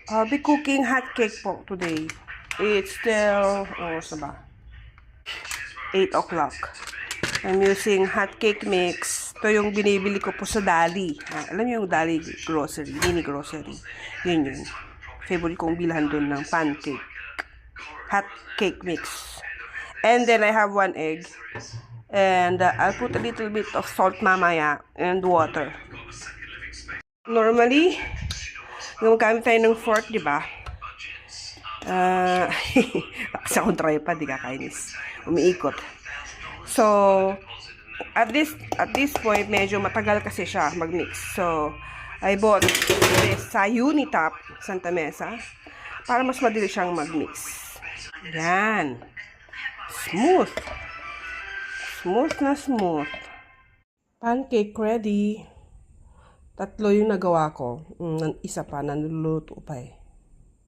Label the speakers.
Speaker 1: I'll be cooking hot cake po today. It's still, sa ba? 8 o'clock. I'm using hot cake mix. Ito yung binibili ko po sa Dali. Alam niyo yung Dali grocery, mini grocery. Yun yun. Favorite kong bilhan doon ng pancake. Hot cake mix. And then I have 1 egg. And I'll put a little bit of salt mamaya and water. Normally, gumagamit tayo ng fork, di ba? Sa akong tripod, di kakainis. Umiikot. So, at this point, medyo matagal kasi siya mag-mix. So, I bought this sa Unitap, Santa Mesa, para mas madali siyang mag-mix. Yan. Smooth. Smooth na smooth. Pancake ready. 3 yung nagawa ko. Isa pa, naluluto pa eh.